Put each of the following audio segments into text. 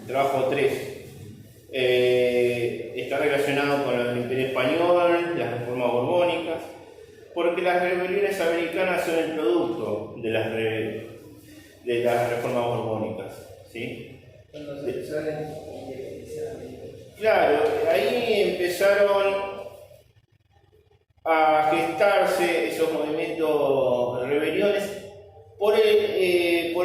el trabajo 3. Está relacionado con el Imperio Español, las reformas borbónicas, porque las rebeliones americanas son el producto de las reformas borbónicas, ¿sí? Cuando se empezó la independencia de América. Claro, ahí empezaron a gestarse esos movimientos de rebeliones por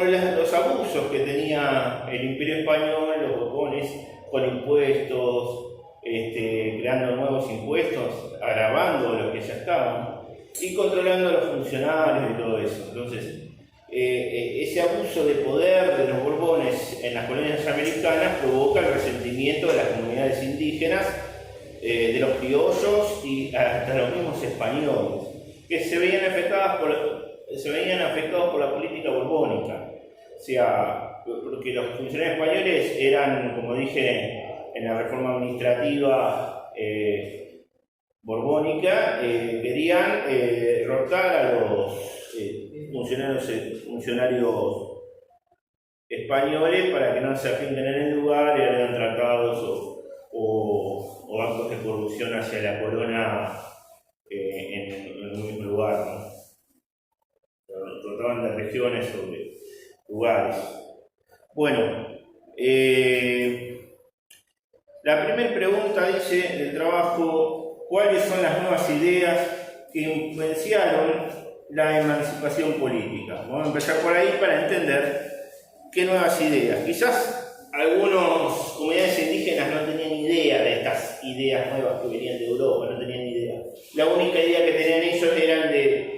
los abusos que tenía el Imperio Español, los borbones, con impuestos, creando nuevos impuestos, agravando los que ya estaban y controlando a los funcionarios y todo eso. Entonces, ese abuso de poder de los borbones en las colonias americanas provoca el resentimiento de las comunidades indígenas, de los criollos y hasta los mismos españoles, que se veían afectados por la política borbónica. O sea, porque los funcionarios españoles eran, como dije en la reforma administrativa borbónica, querían derrotar a los funcionarios españoles para que no se afinquen en el lugar y hagan tratados o actos de corrupción hacia la corona en un mismo lugar, ¿no? Trataban de regiones sobre lugares. Bueno, la primera pregunta dice del trabajo: ¿cuáles son las nuevas ideas que influenciaron la emancipación política? Vamos a empezar por ahí para entender qué nuevas ideas. Quizás algunas comunidades indígenas no tenían idea de estas ideas nuevas que venían de Europa, no tenían idea. La única idea que tenían ellos era de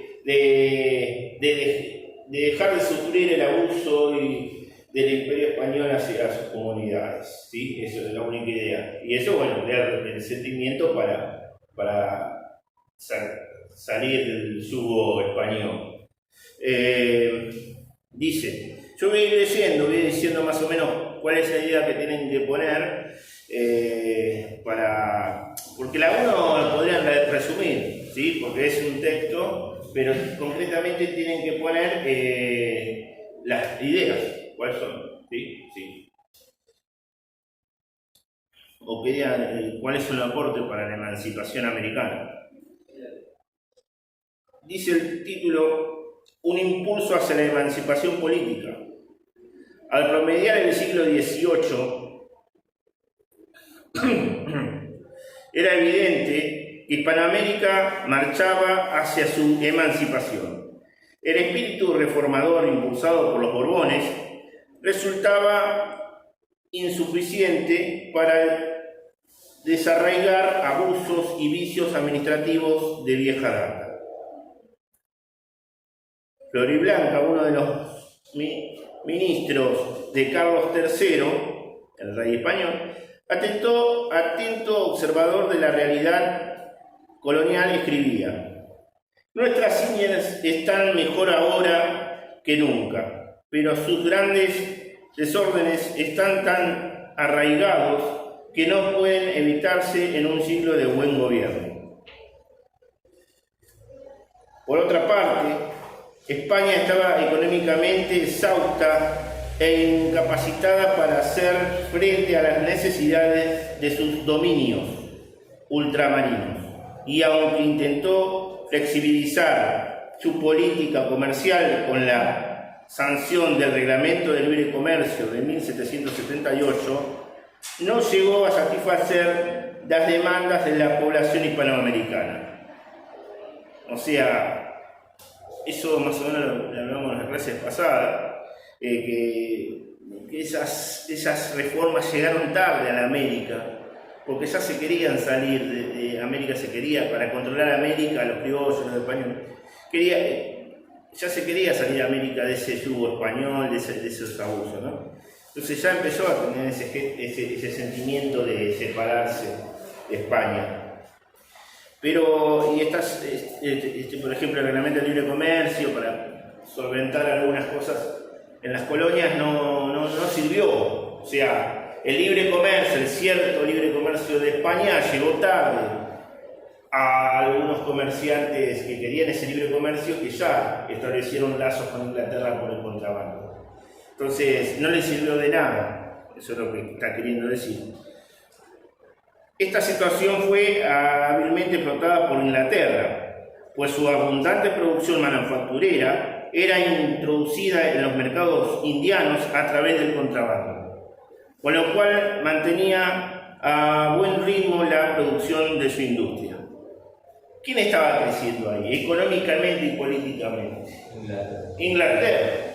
dejar de sufrir el abuso del Imperio Español hacia sus comunidades, ¿sí? Eso es la única idea. Y eso, bueno, era el sentimiento para salir del yugo español. Dice, yo voy a ir leyendo, voy diciendo más o menos cuál es la idea que tienen que poner, porque la uno la podrían resumir, ¿sí? Porque es un texto, pero concretamente tienen que poner las ideas, cuáles son, ¿sí? Sí. O cuál es el aporte para la emancipación americana. Dice el título: un impulso hacia la emancipación política. Al promediar el siglo XVIII, era evidente que Hispanoamérica marchaba hacia su emancipación. El espíritu reformador impulsado por los Borbones resultaba insuficiente para desarraigar abusos y vicios administrativos de vieja data. Floridablanca, uno de los ministros de Carlos III, el rey español, atento observador de la realidad colonial, escribía: nuestras indias están mejor ahora que nunca, pero sus grandes desórdenes están tan arraigados que no pueden evitarse en un siglo de buen gobierno. Por otra parte, España estaba económicamente exhausta e incapacitada para hacer frente a las necesidades de sus dominios ultramarinos, y aunque intentó flexibilizar su política comercial con la sanción del Reglamento de Libre Comercio de 1778, no llegó a satisfacer las demandas de la población hispanoamericana. O sea, eso más o menos lo hablamos en las clases pasadas, que esas reformas llegaron tarde a la América, porque ya se querían salir de América, se quería, para controlar América, los criollos, los españoles, ya se quería salir a América de ese yugo español, de esos abusos, ¿no? Entonces ya empezó a tener ese sentimiento de separarse de España. Pero, por ejemplo, el Reglamento de Libre Comercio, para solventar algunas cosas en las colonias, no sirvió. O sea, el libre comercio, el cierto libre comercio de España llegó tarde a algunos comerciantes que querían ese libre comercio, que ya establecieron lazos con Inglaterra por el contrabando. Entonces, no les sirvió de nada. eso es lo que está queriendo decir. Esta situación fue hábilmente explotada por Inglaterra, pues su abundante producción manufacturera era introducida en los mercados indianos a través del contrabando, con lo cual mantenía a buen ritmo la producción de su industria. ¿Quién estaba creciendo ahí, económicamente y políticamente? Inglaterra.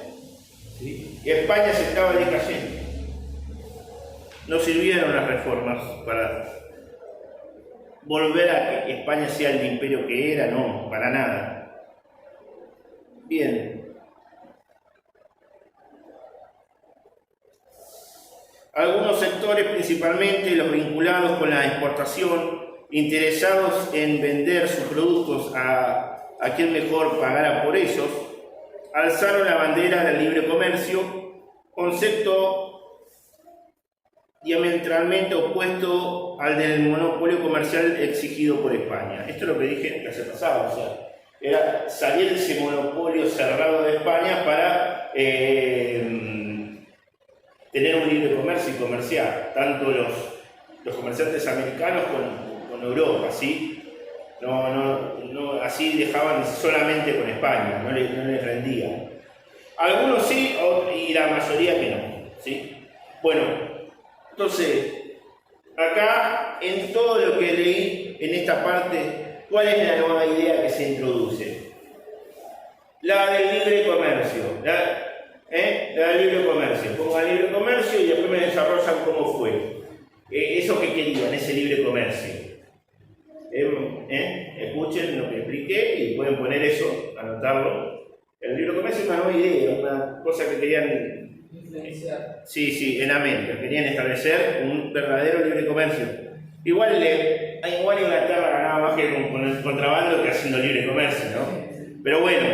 ¿Sí? Y España se estaba decayendo. No sirvieron las reformas para volver a que España sea el imperio que era, no, para nada. Bien. Algunos sectores, principalmente los vinculados con la exportación, interesados en vender sus productos a quien mejor pagara por ellos, alzaron la bandera del libre comercio, concepto diametralmente opuesto al del monopolio comercial exigido por España. Esto es lo que dije la clase pasada, o sea, era salir de ese monopolio cerrado de España para tener un libre comercio y comerciar, tanto los comerciantes americanos con Europa, ¿sí? No, así dejaban solamente con España, no les rendían. Algunos sí, y la mayoría que no, ¿sí? Bueno, entonces, acá en todo lo que leí en esta parte, ¿cuál es la nueva idea que se introduce? La del libre comercio. La del libre comercio. Pongo el libre comercio y después me desarrollan cómo fue. Eso que querían, ese libre comercio. Escuchen lo que expliqué y pueden poner eso, anotarlo. El libre comercio es una nueva idea, una cosa que querían. Sí, en América. Querían establecer un verdadero libre comercio. Igual Inglaterra ganaba más que con el contrabando que haciendo libre comercio, ¿no? Pero bueno,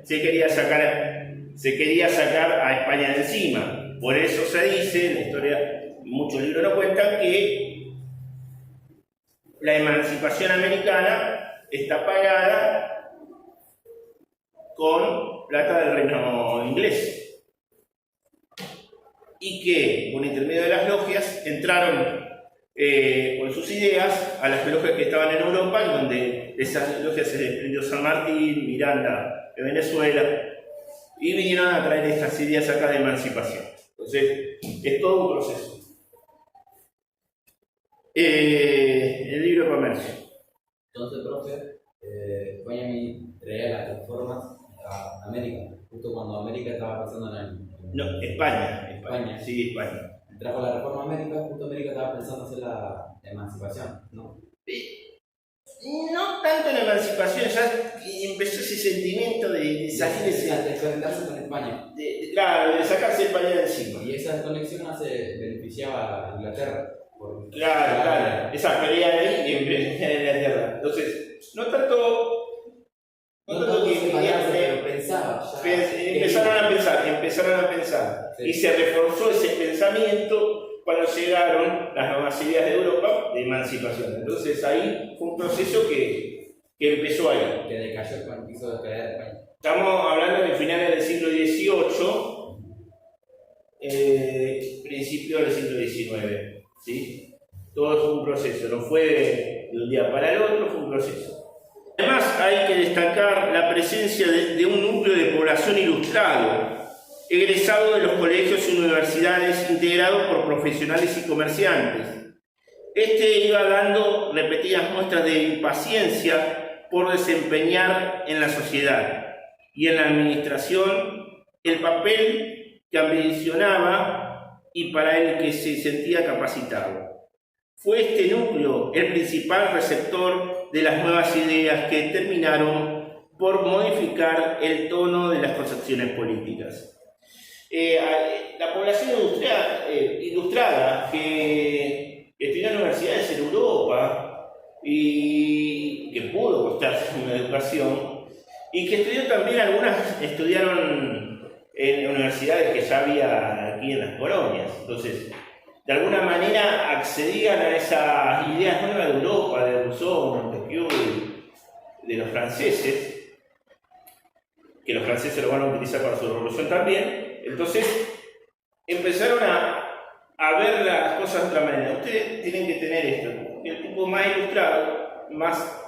se quería sacar a España de encima. Por eso se dice, en la historia, muchos libros lo cuentan, que la emancipación americana está pagada con plata del reino inglés. Y que, por intermedio de las logias, entraron con sus ideas a las logias que estaban en Europa, en donde de esas logias se desprendió San Martín, Miranda de Venezuela, y vinieron a traer estas ideas acá de emancipación. Entonces, es todo un proceso. El libre comercio. Entonces, profe, España traía las reformas a América, justo cuando América estaba pasando en el... No, España. Sí, España. Trajo la reforma a América, justo América estaba pensando hacer la emancipación, ¿no? No tanto en la emancipación, ya empezó ese sentimiento de salir de desconectarse con España. Claro, de sacarse España de encima. Y esa desconexión beneficiaba a Inglaterra. Claro, esa pelea de ahí y beneficiaba a Inglaterra. Entonces, no tanto que pensaba. Empezaron a pensar. Sí. Y se reforzó ese pensamiento cuando llegaron las nuevas ideas de Europa de emancipación. Entonces ahí fue un proceso que empezó ahí. Que decayó cuando quiso decaer España. Estamos hablando de finales del siglo XVIII, principios del siglo XIX. ¿Sí? Todo fue un proceso, no fue de un día para el otro, fue un proceso. Además hay que destacar la presencia de un núcleo de población ilustrado, egresado de los colegios y universidades, integrado por profesionales y comerciantes. Este iba dando repetidas muestras de impaciencia por desempeñar en la sociedad y en la administración el papel que ambicionaba y para el que se sentía capacitado. Fue este núcleo el principal receptor de las nuevas ideas que terminaron por modificar el tono de las concepciones políticas. La población ilustrada que estudió en universidades en Europa y que pudo costarse una educación, y que estudiaron en universidades que ya había aquí en las colonias. Entonces, de alguna manera accedían a esas ideas nuevas de Europa, de Rousseau, Montesquieu, de los franceses, que los franceses lo van a utilizar para su revolución también. Entonces empezaron a a ver las cosas de otra manera. Ustedes tienen que tener esto. El tipo más ilustrado, más,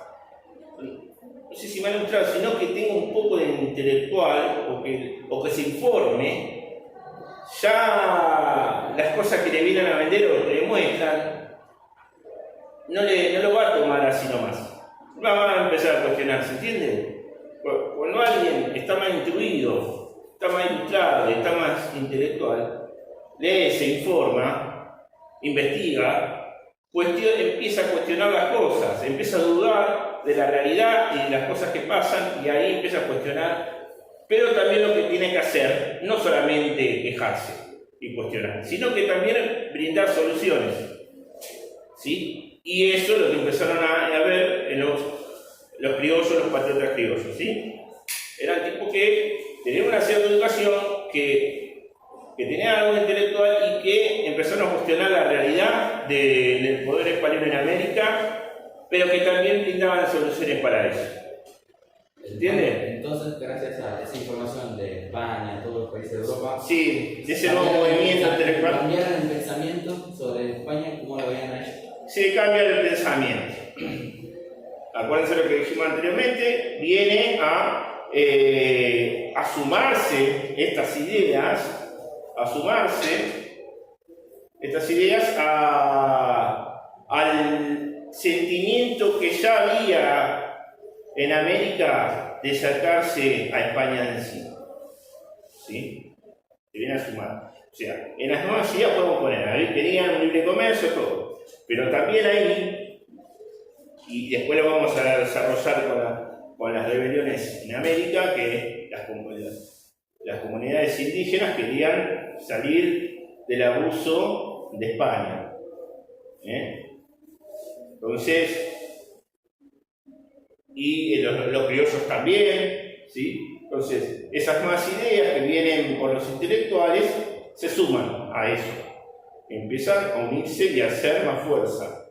no sé si más ilustrado, sino que tenga un poco de intelectual o que se informe, ya las cosas que le vienen a vender o que le muestran, no lo va a tomar así nomás. Va a empezar a cuestionar, ¿se entiende? Cuando alguien está más instruido, está más ilustrado, está más intelectual, lee, se informa, investiga, empieza a cuestionar las cosas, empieza a dudar de la realidad y de las cosas que pasan, y ahí empieza a cuestionar, pero también lo que tiene que hacer, no solamente quejarse y cuestionar, sino que también brindar soluciones, ¿sí? Y eso es lo que empezaron a ver en los criollos, los patriotas criollos, ¿sí? Eran tipos que tenían una cierta educación, que tenían algo intelectual y que empezaron a cuestionar la realidad del poder español en América, pero que también brindaban soluciones para eso. ¿Entiendes? Entonces, gracias a esa información de España, todos los países de Europa, Sí, de ese nuevo movimiento intelectual. ¿Cambiaron el pensamiento sobre España? ¿Cómo lo veían a ellos? Se cambia el pensamiento. Acuérdense lo que dijimos anteriormente, viene a sumarse estas ideas, al sentimiento que ya había en América de sacarse a España de encima. ¿Sí? Se viene a sumar. O sea, en las nuevas ideas podemos poner, ahí querían un libre comercio, todo. Pero también ahí, y después lo vamos a desarrollar con las rebeliones en América, que las comunidades indígenas querían salir del abuso de España. Entonces, y los criollos también, ¿sí? Entonces, esas nuevas ideas que vienen por los intelectuales se suman a eso. Empiezan a unirse y a hacer más fuerza.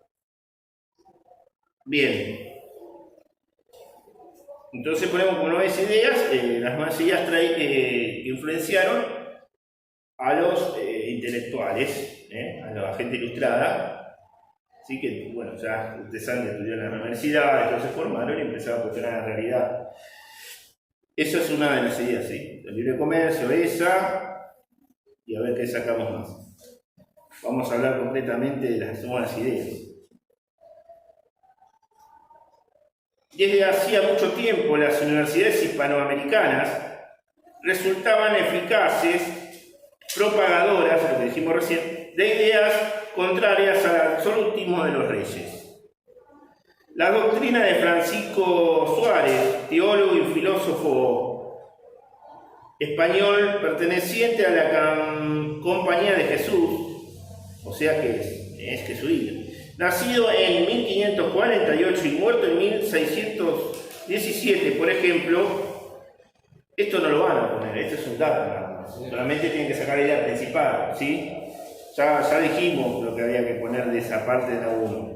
Bien. Entonces ponemos como nuevas ideas, las nuevas ideas que influenciaron a los intelectuales, a la gente ilustrada. Así que, bueno, ya ustedes saben que estudiaron en la universidad, entonces se formaron y empezaron a cuestionar la realidad. Esa es una de las ideas, ¿sí? El libre comercio, esa, y a ver qué sacamos más. Vamos a hablar completamente de las nuevas ideas. Desde hacía mucho tiempo las universidades hispanoamericanas resultaban eficaces, propagadoras, lo que dijimos recién, de ideas contrarias al absolutismo de los reyes. La doctrina de Francisco Suárez, teólogo y filósofo español perteneciente a la Compañía de Jesús, o sea que es jesuita, nacido en 1548 y muerto en 1617, por ejemplo, esto no lo van a poner, esto es un dato nada más, solamente tienen que sacar la idea principal, ¿sí? Ya dijimos lo que había que poner de esa parte de la 1.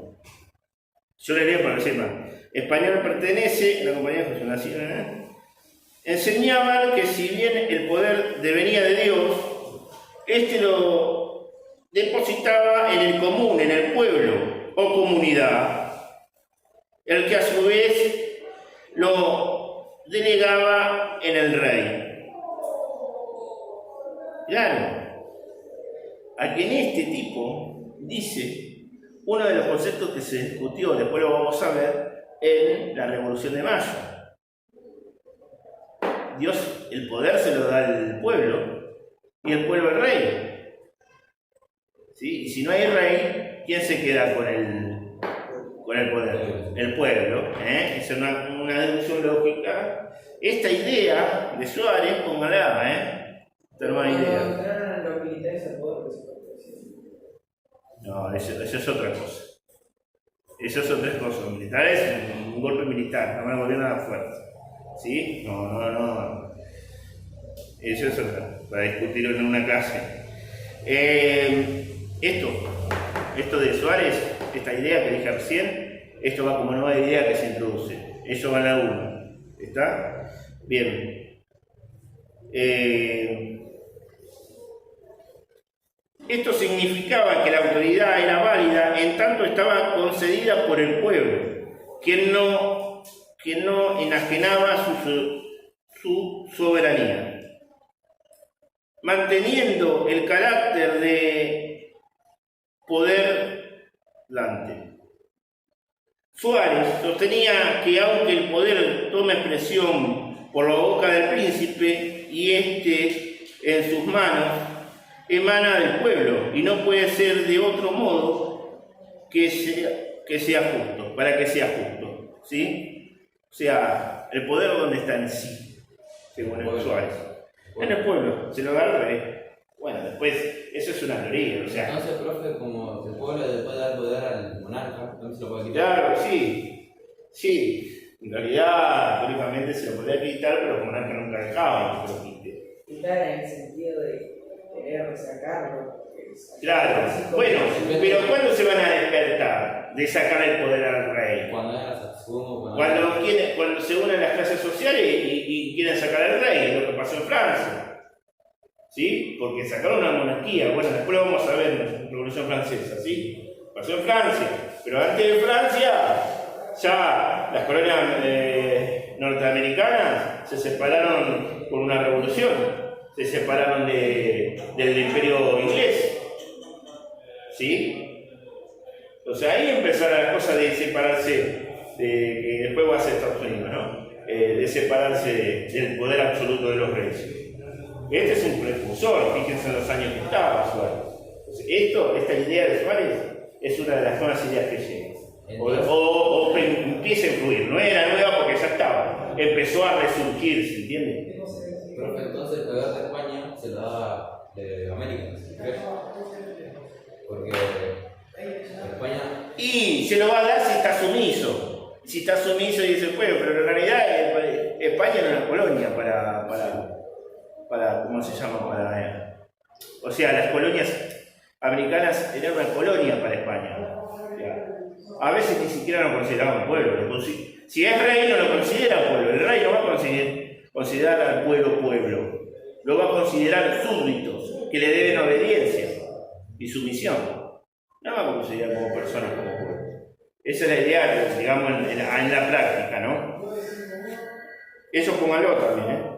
Yo le leo para que sepan. Español pertenece a la Compañía de Jesús. Enseñaban que si bien el poder venía de Dios, este lo depositaba en el común, en el pueblo o comunidad, el que a su vez lo delegaba en el rey. Claro. Aquí en este tipo dice uno de los conceptos que se discutió, después lo vamos a ver, en la Revolución de Mayo. Dios, el poder se lo da al pueblo y el pueblo al rey. ¿Sí? Y si no hay rey, ¿quién se queda con el poder? El pueblo. Es una deducción lógica. Esta idea de Suárez, póngala, esta nueva idea. Los militares al poder, No, eso es otra cosa. Eso es otra cosa. Los militares, un golpe militar, no me gobierna la fuerza. ¿Sí? No. Eso es otra, para discutirlo en una clase. Esto de Suárez, esta idea que dije recién, esto va como nueva idea que se introduce. Eso va en la 1. ¿Está? Bien. Esto significaba que la autoridad era válida en tanto estaba concedida por el pueblo, quien no enajenaba su soberanía. Manteniendo el carácter de poder dante. Suárez sostenía que aunque el poder tome expresión por la boca del príncipe y éste en sus manos, emana del pueblo y no puede ser de otro modo que sea justo, para que sea justo, ¿sí? O sea, el poder ¿dónde está en sí? Según el Suárez. En el pueblo, se lo da al rey. Bueno, después, eso es una teoría, o sea. Entonces, profe, como el pueblo le puede dar poder al monarca, ¿no se lo puede quitar? Claro, sí. Sí. En realidad, teóricamente se lo podría quitar, pero el monarca nunca dejaba que se lo quite. Quitar en el sentido de querer resacarlo. Claro. Bueno, pero ¿cuándo se van a despertar de sacar el poder al rey? Cuando era Saxuno, Cuando se unen las clases sociales y quieren sacar al rey, es lo que pasó en Francia. ¿Sí? Porque sacaron una monarquía. Bueno, después lo vamos a ver en la Revolución Francesa, ¿sí? Pasó en Francia. Pero antes de Francia, ya las colonias norteamericanas se separaron por una revolución. Se separaron del imperio inglés. ¿Sí? Entonces ahí empezaron las cosas de separarse, que después va a ser Estados Unidos, ¿no? De separarse del poder absoluto de los reyes. Este es un precursor, fíjense en los años que estaba Suárez. Entonces, esta idea de Suárez es una de las nuevas ideas que llega. O que empieza a influir. No era nueva porque ya estaba. Empezó a resurgir, ¿se entiende? Profe, entonces el poder de España se lo daba de América, ¿crees? Porque España... Y se lo va a dar si está sumiso. Si está sumiso y dice el pueblo, pero en realidad España era una colonia para ¿cómo se llama? O sea, las colonias americanas eran una colonia para España. A veces ni siquiera lo consideraban pueblo. Si es rey, no lo considera pueblo. El rey no va a considerar al pueblo. Lo va a considerar súbditos que le deben obediencia y sumisión. No va a considerar como personas, como pueblo. Esa es la idea, digamos, en la práctica, ¿no? Eso póngalo también,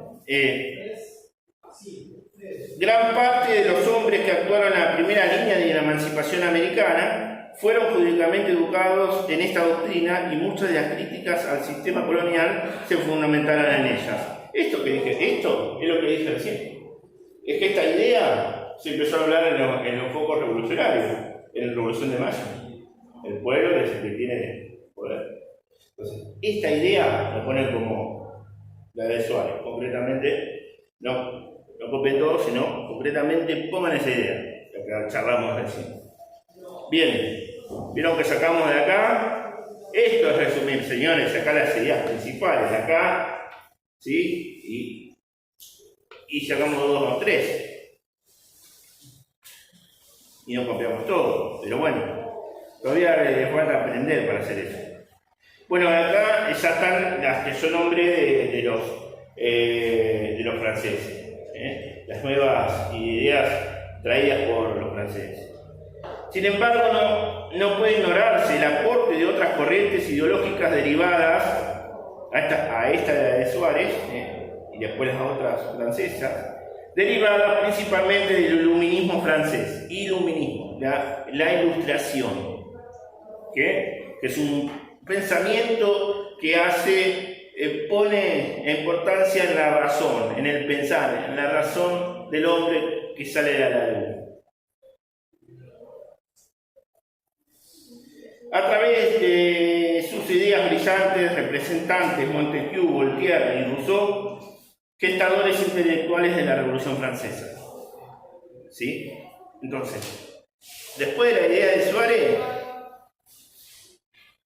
Gran parte de los hombres que actuaron en la primera línea de la emancipación americana fueron jurídicamente educados en esta doctrina y muchas de las críticas al sistema colonial se fundamentaron en ellas. Esto es lo que dije recién. Es que esta idea se empezó a hablar en los focos revolucionarios, en la Revolución de Mayo. El pueblo es el que tiene poder. Entonces, esta idea la ponen como la de Suárez, concretamente, no copien todo, sino concretamente pongan esa idea, la que charlamos recién. Bien, vieron que sacamos de acá, esto es resumir, señores, sacar las ideas principales de acá, ¿sí? Y sacamos 2 o 3. Y no copiamos todo, pero bueno, todavía les falta aprender para hacer eso. Bueno, acá ya están las que son nombres de los franceses. Las nuevas ideas traídas por los franceses. Sin embargo, no puede ignorarse el aporte de otras corrientes ideológicas derivadas a esta de Suárez, y después las otras francesas, derivadas principalmente del iluminismo francés. Iluminismo, la ilustración, que es un pensamiento que pone importancia en la razón, en el pensar, en la razón del hombre que sale de la luz. A través de sus ideas brillantes, representantes Montesquieu, Voltaire y Rousseau, gestadores intelectuales de la Revolución Francesa. ¿Sí? Entonces, después de la idea de Suárez,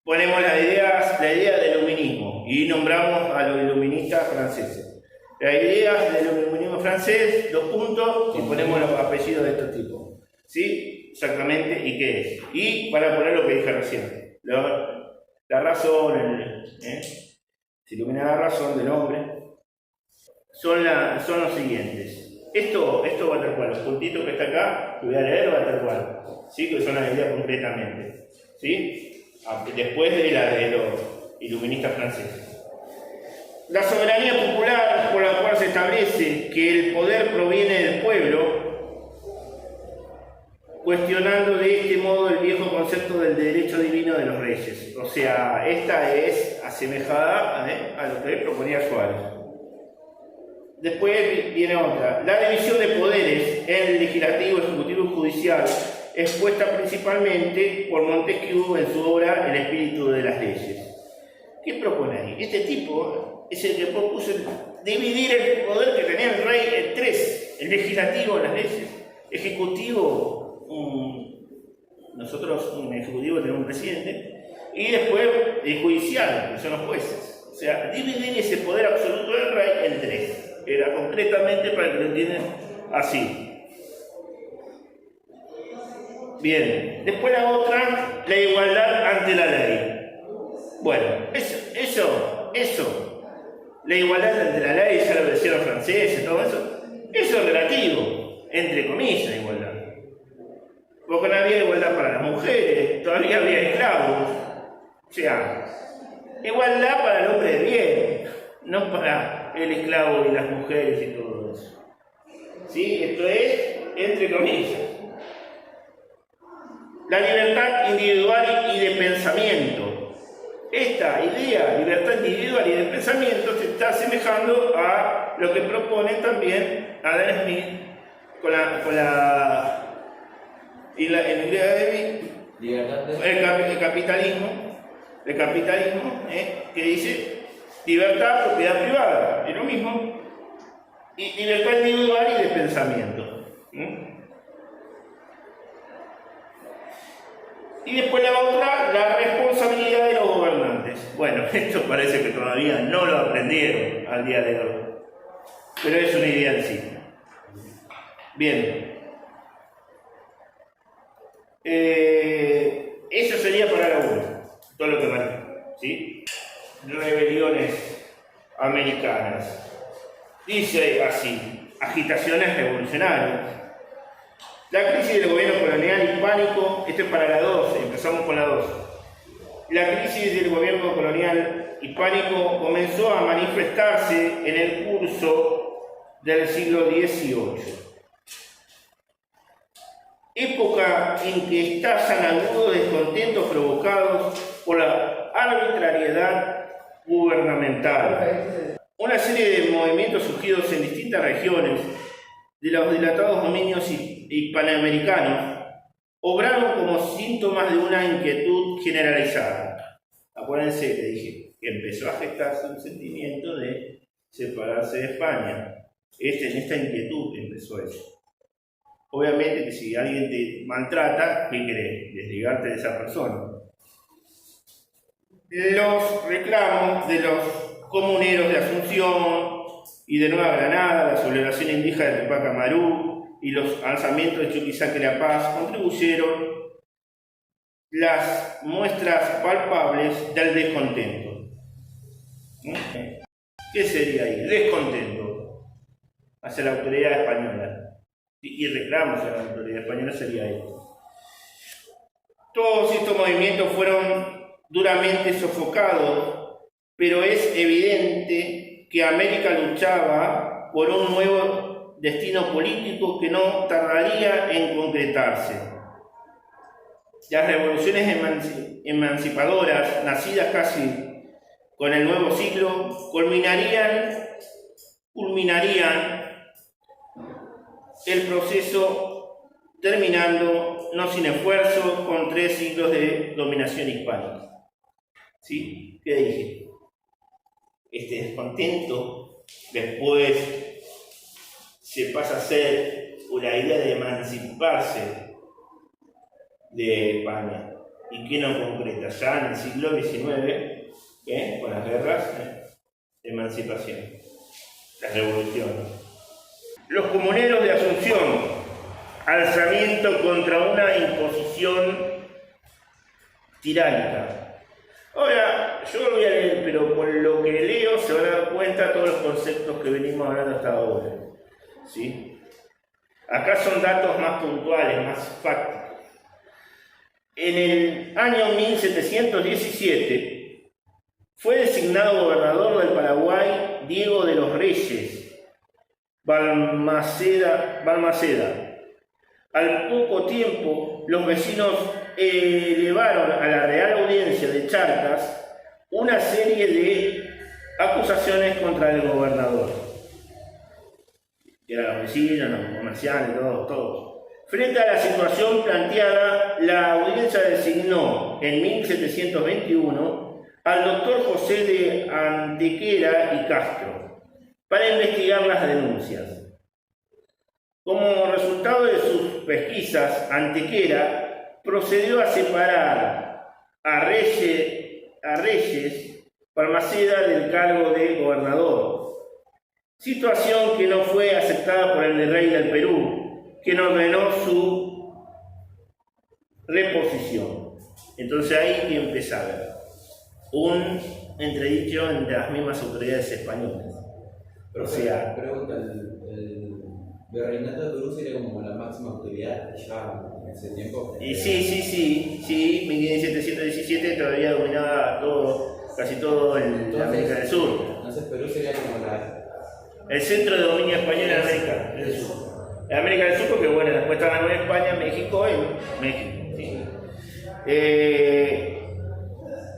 ponemos la idea del iluminismo y nombramos a los iluministas franceses. Las ideas del iluminismo francés, 2 puntos, y ponemos los apellidos de estos tipos. ¿Sí? Exactamente, ¿y qué es? Y para poner lo que dije recién, la razón, se ilumina la razón del hombre, son los siguientes. Esto va a tal cual, los puntitos que está acá, que voy a leer va tal cual, ¿sí? Que son las ideas concretamente, ¿sí? Después de la de los iluministas franceses. La soberanía popular, por la cual se establece que el poder proviene del pueblo, cuestionando de este modo el viejo concepto del derecho divino de los reyes. O sea, esta es asemejada a lo que proponía Suárez. Después viene otra. La división de poderes en el legislativo, ejecutivo y judicial, expuesta principalmente por Montesquieu en su obra El espíritu de las leyes. ¿Qué propone ahí? Este tipo es el que propuso dividir el poder que tenía el rey en tres: el legislativo, las leyes, ejecutivo, nosotros un ejecutivo tenemos un presidente, y después el judicial, que son los jueces. O sea, dividir ese poder absoluto del rey en tres. Era concretamente, para que lo entiendan, así. Bien, después la otra, la igualdad ante la ley. Bueno, eso, la igualdad ante la ley, ya lo decían los franceses, todo eso es relativo, entre comillas, igualdad. Porque no había igualdad para las mujeres, todavía había esclavos. O sea, igualdad para el hombre de bien, no para el esclavo y las mujeres y todo eso. ¿Sí? Esto es entre comillas. La libertad individual y de pensamiento. Esta idea, libertad individual y de pensamiento, se está asemejando a lo que propone también Adam Smith con la y en el idea de el capitalismo, que dice libertad, propiedad privada, es lo mismo, y libertad individual y de pensamiento. Y después la otra, la responsabilidad de los gobernantes. Bueno, esto parece que todavía no lo aprendieron al día de hoy, pero es una idea en sí. Bien. Eso sería para la 1, todo lo que marca, ¿sí? Rebeliones americanas. Dice así: agitaciones revolucionarias. La crisis del gobierno colonial hispánico, esto es para la 2, empezamos con la 2. La crisis del gobierno colonial hispánico comenzó a manifestarse en el curso del siglo XVIII. Época en que estallan agudos descontentos provocados por la arbitrariedad gubernamental. Una serie de movimientos surgidos en distintas regiones de los dilatados dominios hispanoamericanos obraron como síntomas de una inquietud generalizada. Acuérdense que dije que empezó a gestarse un sentimiento de separarse de España. En esta inquietud empezó eso. Obviamente que si alguien te maltrata, ¿qué querés? Desligarte de esa persona. Los reclamos de los comuneros de Asunción y de Nueva Granada, la sublevación indígena de Tupac Amaru y los alzamientos de Chuquisaca y La Paz contribuyeron las muestras palpables del descontento. ¿Qué sería ahí? Descontento hacia la autoridad española. Y reclamos a la autoridad española sería esto. Todos estos movimientos fueron duramente sofocados, pero es evidente que América luchaba por un nuevo destino político que no tardaría en concretarse. Las revoluciones emancipadoras, nacidas casi con el nuevo siglo, culminarían el proceso, terminando, no sin esfuerzo, con 3 siglos de dominación hispánica. ¿Sí? ¿Qué dije? Este descontento después se pasa a ser la idea de emanciparse de España. ¿Y qué no concreta? Ya en el siglo XIX, con las guerras de emancipación, las revoluciones. Los comuneros de Asunción, alzamiento contra una imposición tiránica. Ahora, yo lo voy a leer, pero por lo que leo se van a dar cuenta de todos los conceptos que venimos hablando hasta ahora. ¿Sí? Acá son datos más puntuales, más fácticos. En el año 1717 fue designado gobernador del Paraguay Diego de los Reyes Balmaceda. Al poco tiempo, los vecinos elevaron a la Real Audiencia de Charcas una serie de acusaciones contra el gobernador. Eran los vecinos, los comerciantes, todos. Frente a la situación planteada, la audiencia designó en 1721 al doctor José de Antequera y Castro para investigar las denuncias. Como resultado de sus pesquisas, Antequera procedió a separar a Reyes Balmaceda del cargo de gobernador, situación que no fue aceptada por el rey del Perú, quien ordenó su reposición. Entonces ahí que empieza a haber un entredicho entre las mismas autoridades españolas. Pero, o sea, pregunta, el virreinato de Perú sería como la máxima autoridad ya en ese tiempo. Y sí, 1717 todavía dominaba casi todo en América del Sur. Entonces Perú sería como el centro de dominio español en América del Sur. En América del Sur, porque bueno, después estaba Nueva España, México, sí.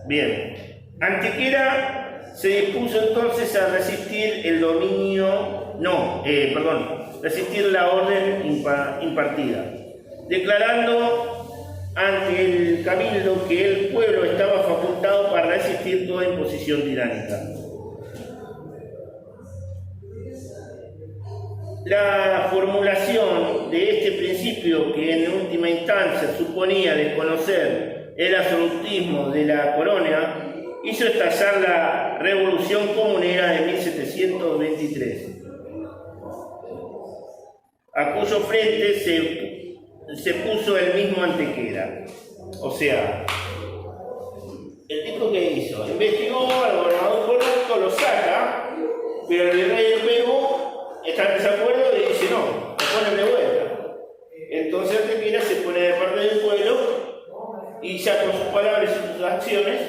Bien. Antequera se dispuso entonces a resistir resistir la orden impartida, declarando ante el cabildo que el pueblo estaba facultado para resistir toda imposición tiránica. La formulación de este principio, que en última instancia suponía desconocer el absolutismo de la corona, hizo estallar la Revolución Comunera de 1723, a cuyo frente se puso el mismo Antequera. O sea, el tipo que hizo, investigó al gobernador corrupto, lo saca, pero el rey del Perú está en desacuerdo y dice no, lo ponen de vuelta. Entonces Antequera se pone de parte del pueblo y ya con sus palabras y sus acciones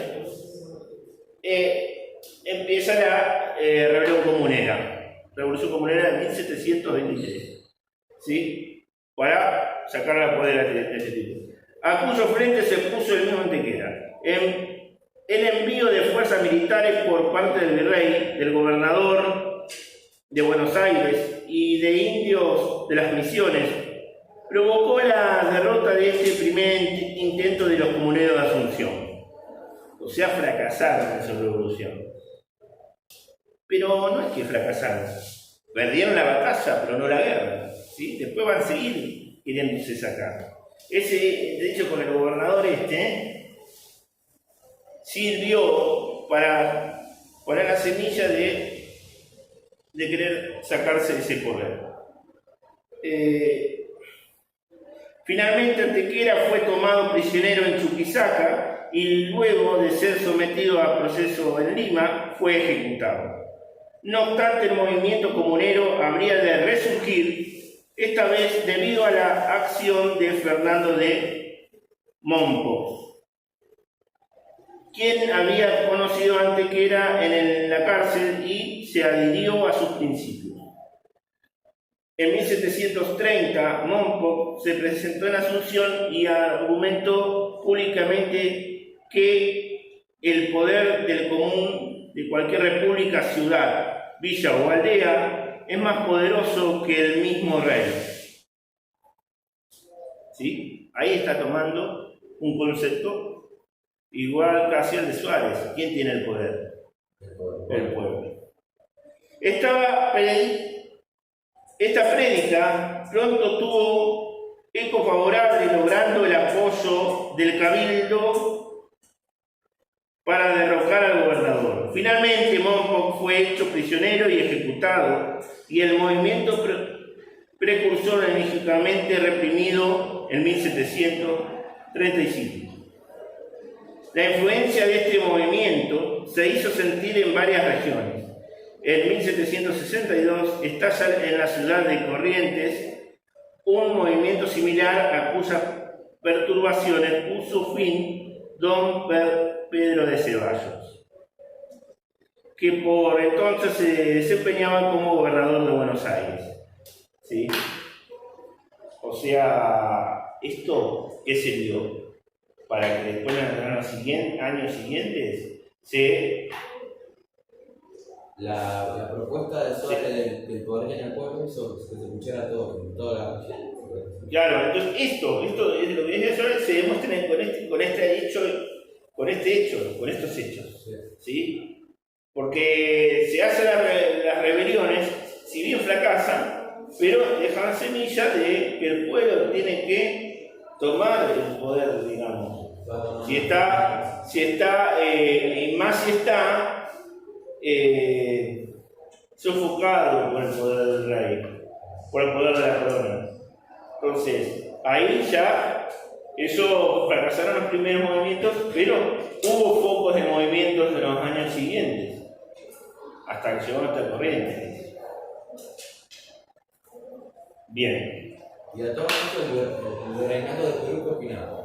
empieza la Revolución Comunera de 1723. ¿Sí? Para sacar la poder de este tipo. A cuyo frente se puso el mismo Antequera. El envío de fuerzas militares por parte del virrey, del gobernador de Buenos Aires y de indios de las Misiones provocó la derrota de este primer intento de los comuneros de Asunción. O sea, fracasaron en su revolución. Pero no es que fracasaron. Perdieron la batalla, pero no la guerra. ¿Sí? Después van a seguir queriéndose sacar. De hecho, con el gobernador sirvió para poner la semilla de querer sacarse ese poder. Finalmente Antequera fue tomado prisionero en Chuquisaca y luego de ser sometido a proceso en Lima fue ejecutado. No obstante, el movimiento comunero habría de resurgir, esta vez debido a la acción de Fernando de Mompox, quien había conocido a Antequera en la cárcel y se adhirió a sus principios. En 1730, Mompox se presentó en Asunción y argumentó públicamente que el poder del común de cualquier república, ciudad, villa o aldea es más poderoso que el mismo rey. ¿Sí? Ahí está tomando un concepto igual casi al de Suárez. ¿Quién tiene el poder? El pueblo. Esta prédica pronto tuvo eco favorable, logrando el apoyo del cabildo para derrocar al gobernador. Finalmente, Mompox fue hecho prisionero y ejecutado, y el movimiento precursor enérgicamente reprimido en 1735. La influencia de este movimiento se hizo sentir en varias regiones. En 1762 estalla en la ciudad de Corrientes un movimiento similar a cuyas perturbaciones puso fin don Pedro de Ceballos, que por entonces se desempeñaba como gobernador de Buenos Aires. ¿Sí? O sea, ¿esto qué se dio? Para que después en los años siguientes la propuesta de Suárez del poder en el pueblo hizo que se escuchara toda la región. Claro, entonces esto es lo que dice Suárez, se demuestra con estos hechos. ¿Sí? Porque se hacen las rebeliones, si bien fracasan, pero dejan semilla de que el pueblo tiene que tomar el poder, digamos. Si está sofocado por el poder del rey, por el poder de la corona. Entonces, ahí ya, eso fracasaron los primeros movimientos, pero hubo focos de movimientos en los años siguientes, hasta que llegó nuestra corriente. Bien. Y a todo esto, el reinado de Perú, ¿qué opinaba?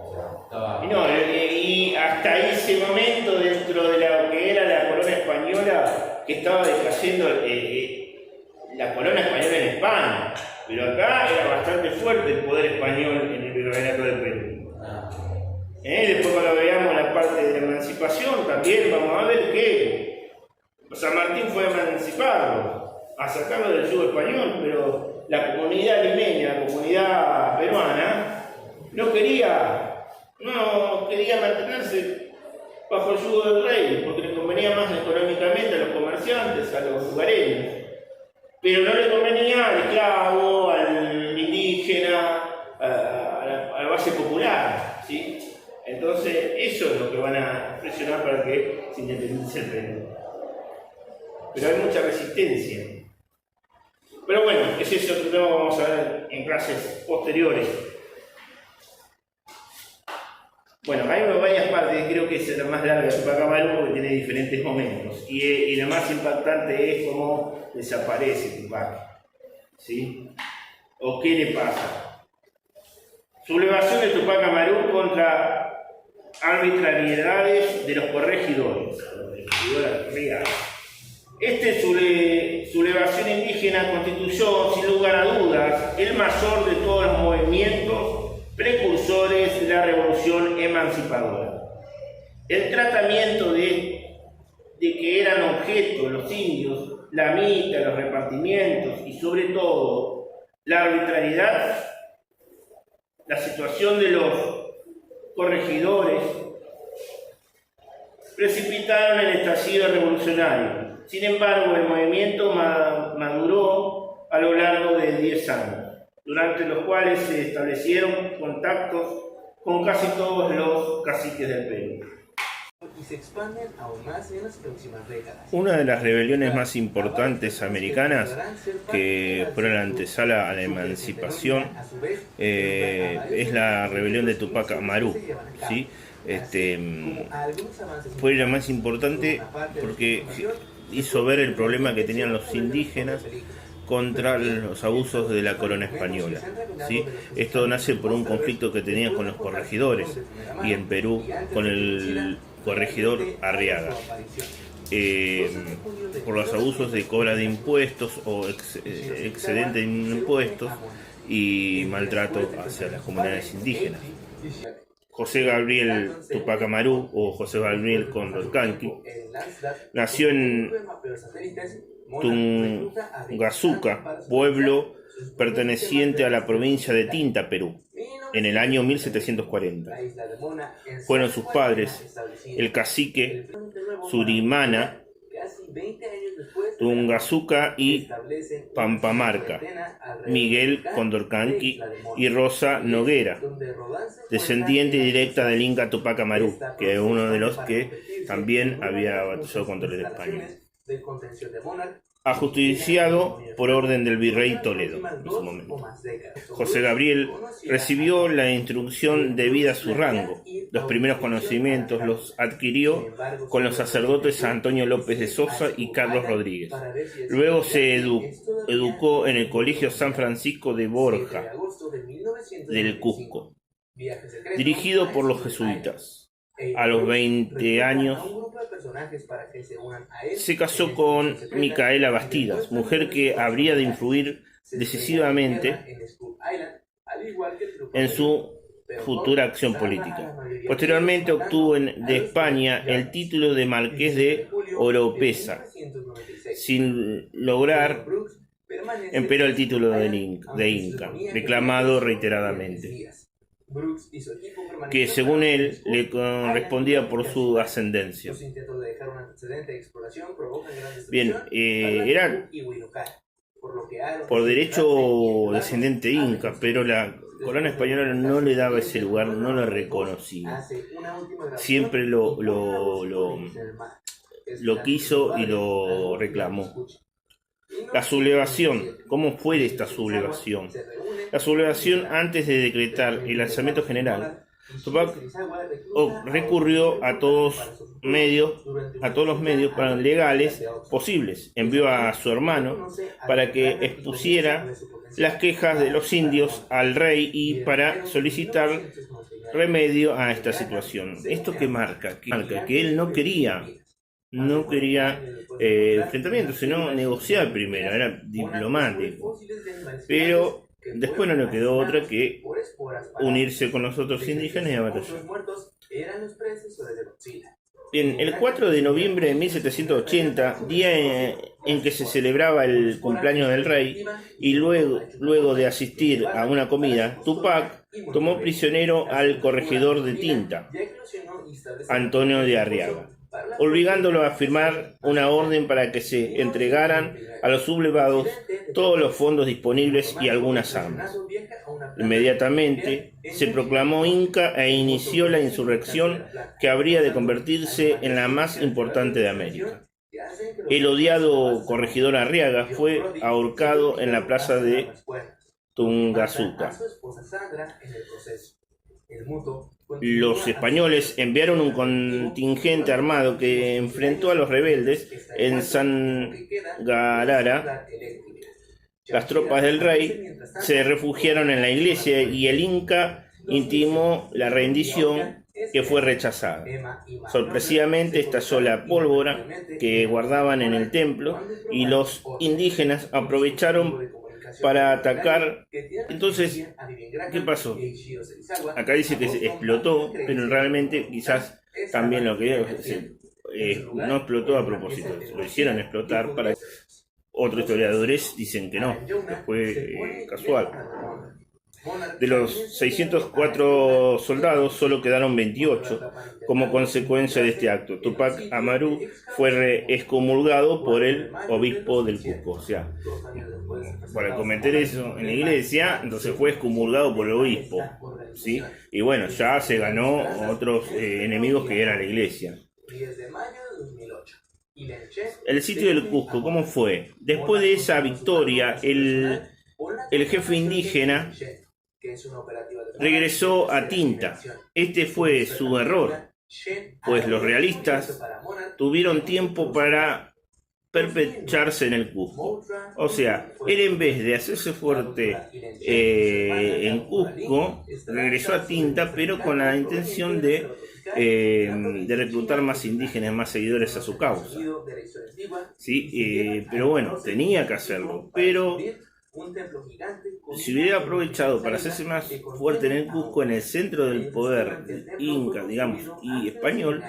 Y hasta ese momento, dentro de lo que era la corona española, que estaba decayendo la corona española en España, pero acá era bastante fuerte el poder español en el virreinato del Perú. Después, cuando veamos la parte de la emancipación, también vamos a ver que San Martín fue a emanciparlo, a sacarlo del yugo español, pero la comunidad limeña, la comunidad peruana, no quería mantenerse bajo el yugo del rey, porque le convenía más económicamente a los comerciantes, a los lugareños. Pero no le convenía al esclavo, al indígena, a la base popular, ¿sí? Entonces, eso es lo que van a presionar para que se independice el Perú. Pero hay mucha resistencia. Pero bueno, es eso que vamos a ver en clases posteriores. Bueno, hay varias partes, creo que es la más larga de Tupac Amaru porque tiene diferentes momentos. Y lo más impactante es cómo desaparece Tupac. ¿Sí? ¿O qué le pasa? Sublevación de Tupac Amaru contra arbitrariedades de los corregidores reales. Sublevación indígena constituyó, sin lugar a dudas, el mayor de todos los movimientos precursores de la revolución emancipadora. El tratamiento de que eran objeto los indios, la mitad, los repartimientos y sobre todo la arbitrariedad, la situación de los corregidores precipitaron el estallido revolucionario. Sin embargo, el movimiento maduró a lo largo de 10 años, durante los cuales se establecieron contactos con casi todos los caciques del Perú. Y se expanden aún más en las próximas décadas. Una de las rebeliones más importantes americanas, que fueron la antesala a la emancipación, es la rebelión de Tupac Amaru, ¿sí? Fue la más importante porque hizo ver el problema que tenían los indígenas contra los abusos de la corona española, ¿sí? Esto nace por un conflicto que tenían con los corregidores y en Perú con el corregidor Arriaga, por los abusos de cobra de impuestos o excedente de impuestos y maltrato hacia las comunidades indígenas. José Gabriel Tupac Amaru o José Gabriel Condorcanqui nació en Tungazuca, pueblo perteneciente a la provincia de Tinta, Perú, en el año 1740. Fueron sus padres, el cacique Surimana, Tungazuca y Pampamarca, Miguel Condorcanqui y Rosa Noguera, descendiente directa del Inca Tupac Amaru, que es uno de los que también había batallado contra los españoles. Ajusticiado por orden del virrey Toledo en su momento. José Gabriel recibió la instrucción debida a su rango. Los primeros conocimientos los adquirió con los sacerdotes Antonio López de Sosa y Carlos Rodríguez. Luego se educó en el Colegio San Francisco de Borja, del Cusco, dirigido por los jesuitas. A los 20 años se casó con Micaela Bastidas, mujer que habría de influir decisivamente en su futura acción política. Posteriormente obtuvo de España el título de Marqués de Oropesa, sin lograr empero el título de Inca, reclamado reiteradamente, que según él le correspondía por su ascendencia. Bien, era por derecho descendiente inca, pero la corona española no le daba ese lugar, no lo reconocía. Siempre lo quiso y lo reclamó. La sublevación. ¿Cómo fue esta sublevación? La sublevación, antes de decretar el alzamiento general, Tupac recurrió a todos los medios legales posibles. Envió a su hermano para que expusiera las quejas de los indios al rey y para solicitar remedio a esta situación. ¿Esto qué marca? Que él no quería enfrentamientos, sino negociar primero, era diplomático. Pero después no le quedó otra que unirse con los otros indígenas y a batallar. Bien, el 4 de noviembre de 1780, día en que se celebraba el cumpleaños del rey, y luego de asistir a una comida, Tupac tomó prisionero al corregidor de Tinta, Antonio de Arriaga, obligándolo a firmar una orden para que se entregaran a los sublevados todos los fondos disponibles y algunas armas. Inmediatamente se proclamó inca e inició la insurrección que habría de convertirse en la más importante de América. El odiado corregidor Arriaga fue ahorcado en la plaza de Tungazuca. Los españoles enviaron un contingente armado que enfrentó a los rebeldes en Sangarara. Las tropas del rey se refugiaron en la iglesia y el inca intimó la rendición, que fue rechazada. Sorpresivamente estalló la pólvora que guardaban en el templo y los indígenas aprovecharon para atacar. Entonces, ¿qué pasó? Acá dice que se explotó, pero realmente quizás también lo que no explotó a propósito, lo hicieron explotar para... Otros historiadores dicen que no, que fue casual. De los 604 soldados solo quedaron 28 como consecuencia de este acto. Tupac Amaru fue excomulgado por el obispo del Cusco. O sea, para cometer eso en la iglesia, entonces fue excomulgado por el obispo, ¿sí? Y bueno, ya se ganó otros enemigos que era la iglesia. El sitio del Cusco, ¿cómo fue? Después de esa victoria, el jefe indígena regresó a Tinta. Este fue su error, pues los realistas tuvieron tiempo para perpetrarse en el Cusco. O sea, él en vez de hacerse fuerte en Cusco, regresó a Tinta, pero con la intención de reclutar más indígenas, más seguidores a su causa. ¿Sí? Pero bueno, tenía que hacerlo. Pero si hubiera aprovechado para hacerse más fuerte en el Cusco, en el centro del poder inca, digamos, y español,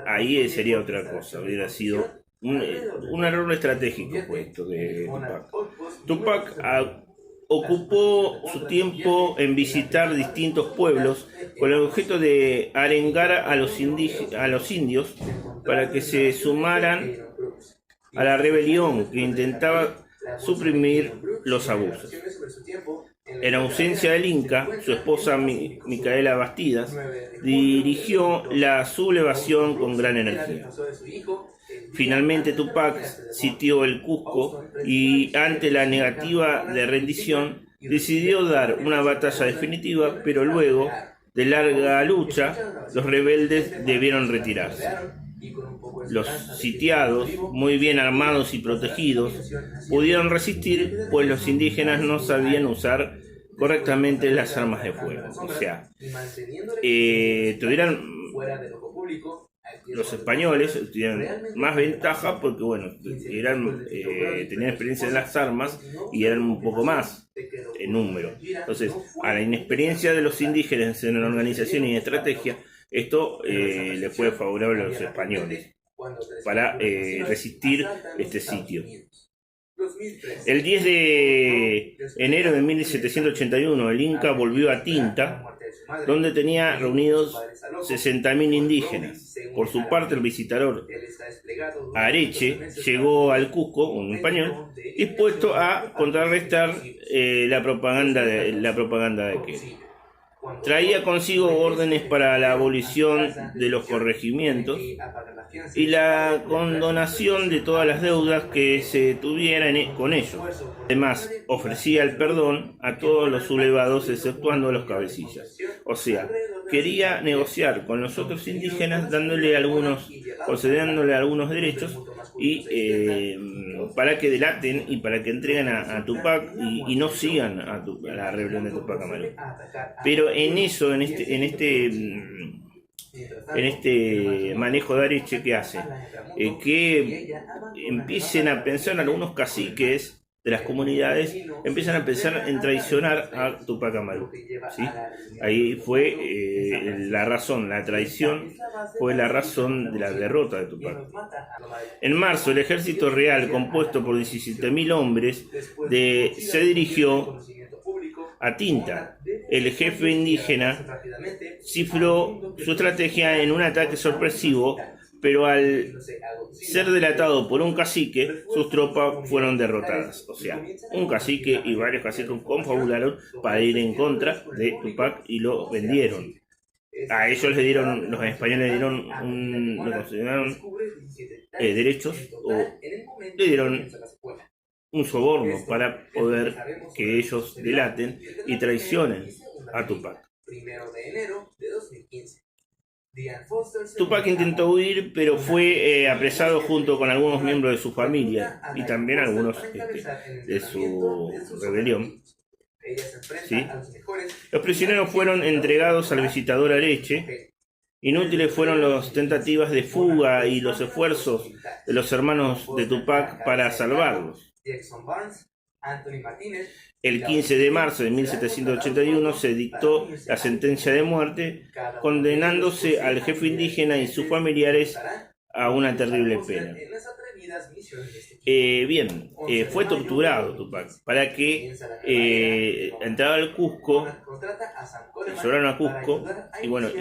ahí sería otra cosa. Hubiera sido un error estratégico puesto de Tupac. Tupac ocupó su tiempo en visitar distintos pueblos con el objeto de arengar a los indios para que se sumaran a la rebelión que intentaba suprimir los abusos. En ausencia del Inca, su esposa Micaela Bastidas dirigió la sublevación con gran energía. Finalmente Tupac sitió el Cusco y, ante la negativa de rendición, decidió dar una batalla definitiva, pero luego de larga lucha, los rebeldes debieron retirarse. Los sitiados, muy bien armados y protegidos, pudieron resistir, pues los indígenas no sabían usar correctamente las armas de fuego. O sea, tuvieran los españoles tuvieran más ventaja porque, bueno, tenían experiencia en las armas y eran un poco más en número. Entonces, a la inexperiencia de los indígenas en organización y en estrategia, esto le fue favorable a los españoles para resistir este sitio. El 10 de enero de 1781, el Inca volvió a Tinta, donde tenía reunidos 60.000 indígenas. Por su parte, el visitador Areche llegó al Cusco, un español, dispuesto a contrarrestar la propaganda de que traía consigo órdenes para la abolición de los corregimientos y la condonación de todas las deudas que se tuvieran con ellos. Además, ofrecía el perdón a todos los sublevados, exceptuando a los cabecillas. O sea, quería negociar con los otros indígenas, concediéndole algunos derechos y para que delaten y para que entreguen a Tupac y no sigan a la rebelión de Tupac Amaru. Pero en este manejo de Areche, ¿qué hace? Que empiecen a pensar algunos caciques de las comunidades, empiezan a pensar en traicionar a Tupac Amaru, ¿sí? Ahí fue la razón, la traición fue la razón de la derrota de Tupac. En marzo, el ejército real, compuesto por 17.000 hombres, se dirigió a Tinta. El jefe indígena cifró su estrategia en un ataque sorpresivo, pero al ser delatado por un cacique, sus tropas fueron derrotadas. O sea, un cacique y varios caciques confabularon para ir en contra de Tupac y lo vendieron. A ellos los españoles le consideraron derechos o le dieron un soborno para poder que ellos delaten y traicionen a Tupac. Tupac intentó huir, pero fue apresado junto con algunos miembros de su familia y también algunos de su rebelión. ¿Sí? Los prisioneros fueron entregados al visitador Areche. Inútiles fueron las tentativas de fuga y los esfuerzos de los hermanos de Tupac para salvarlos. El 15 de marzo de 1781 se dictó la sentencia de muerte, condenándose al jefe indígena y sus familiares a una terrible pena. Fue torturado Tupac para que entrara al Cusco, llevaron a Cusco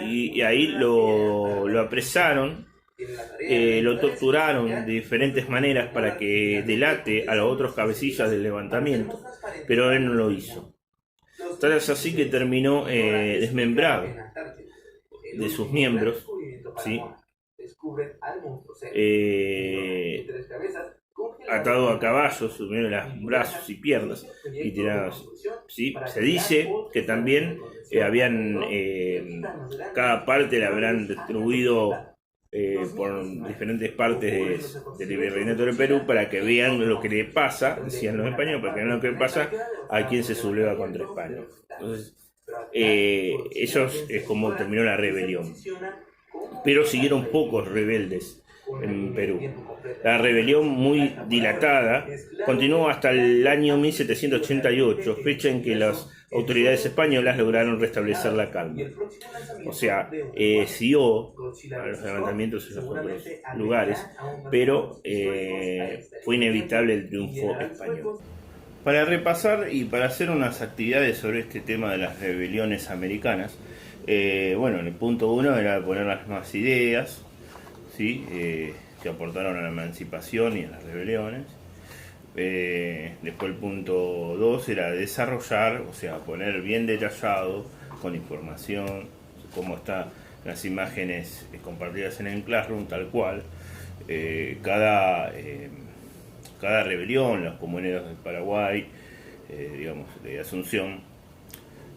y ahí lo apresaron. Lo torturaron de diferentes maneras para que delate a los otros cabecillas del levantamiento, pero él no lo hizo. Tal es así que terminó desmembrado de sus miembros, ¿sí? Atado a caballos, subiendo los brazos y piernas y tirados, ¿sí? Se dice que también cada parte la habrán distribuido por diferentes partes del virreinato del Perú para que vean lo que le pasa, decían los españoles, para que vean lo que pasa a quien se subleva contra España. Entonces, ellos es como terminó la rebelión. Pero siguieron pocos rebeldes en Perú. La rebelión, muy dilatada, continuó hasta el año 1788, fecha en que las autoridades españolas lograron restablecer la calma. O sea, siguió a los levantamientos en los otros lugares, pero fue inevitable el triunfo español. Para repasar y para hacer unas actividades sobre este tema de las rebeliones americanas, el punto 1 era poner las nuevas ideas, ¿sí? Que aportaron a la emancipación y a las rebeliones. Después el punto 2 era desarrollar, o sea, poner bien detallado, con información, cómo están las imágenes compartidas en el Classroom, tal cual, cada rebelión, los comuneros del Paraguay, de Asunción,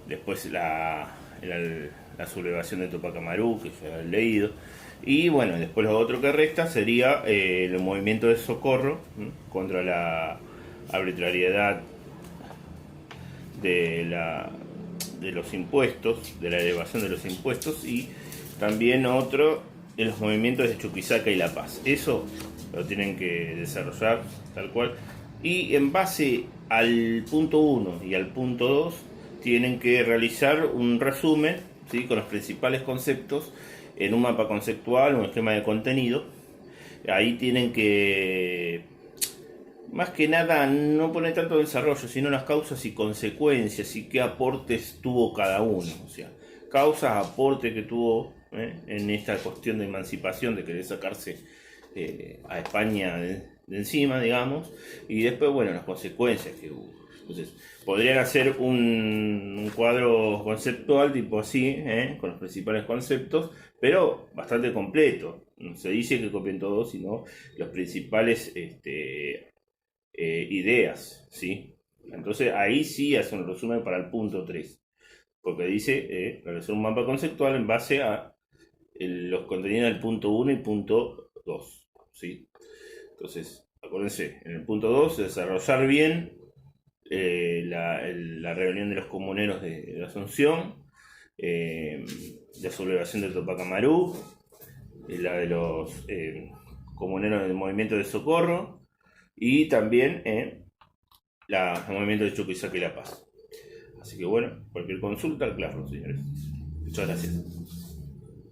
después la sublevación de Tupac Amaru, que ya he leído, y después lo otro que resta sería el movimiento de socorro contra la arbitrariedad de los impuestos, de la elevación de los impuestos, y también otro de los movimientos de Chuquisaca y La Paz. Eso lo tienen que desarrollar tal cual. Y en base al punto 1 y al punto 2 tienen que realizar un resumen, ¿sí?, con los principales conceptos en un mapa conceptual, un esquema de contenido. Ahí tienen que, más que nada, no poner tanto desarrollo, sino las causas y consecuencias y qué aportes tuvo cada uno. O sea, causas, aporte que tuvo en esta cuestión de emancipación, de querer sacarse a España de encima, digamos, y después, bueno, las consecuencias que hubo. Entonces, podrían hacer un cuadro conceptual tipo así, con los principales conceptos, pero bastante completo. No se dice que copien todo, sino los principales ideas, ¿sí? Entonces, ahí sí hace un resumen para el punto 3, porque dice realizar un mapa conceptual en base a los contenidos del punto 1 y punto 2, ¿sí? Entonces, acuérdense, en el punto 2, desarrollar bien la reunión de los comuneros de Asunción, la sublevación de Tupac Amaru, la de los comuneros del movimiento de socorro, y también el movimiento de Chuquisaca y La Paz. Así que bueno, cualquier consulta, claro, señores. Muchas gracias.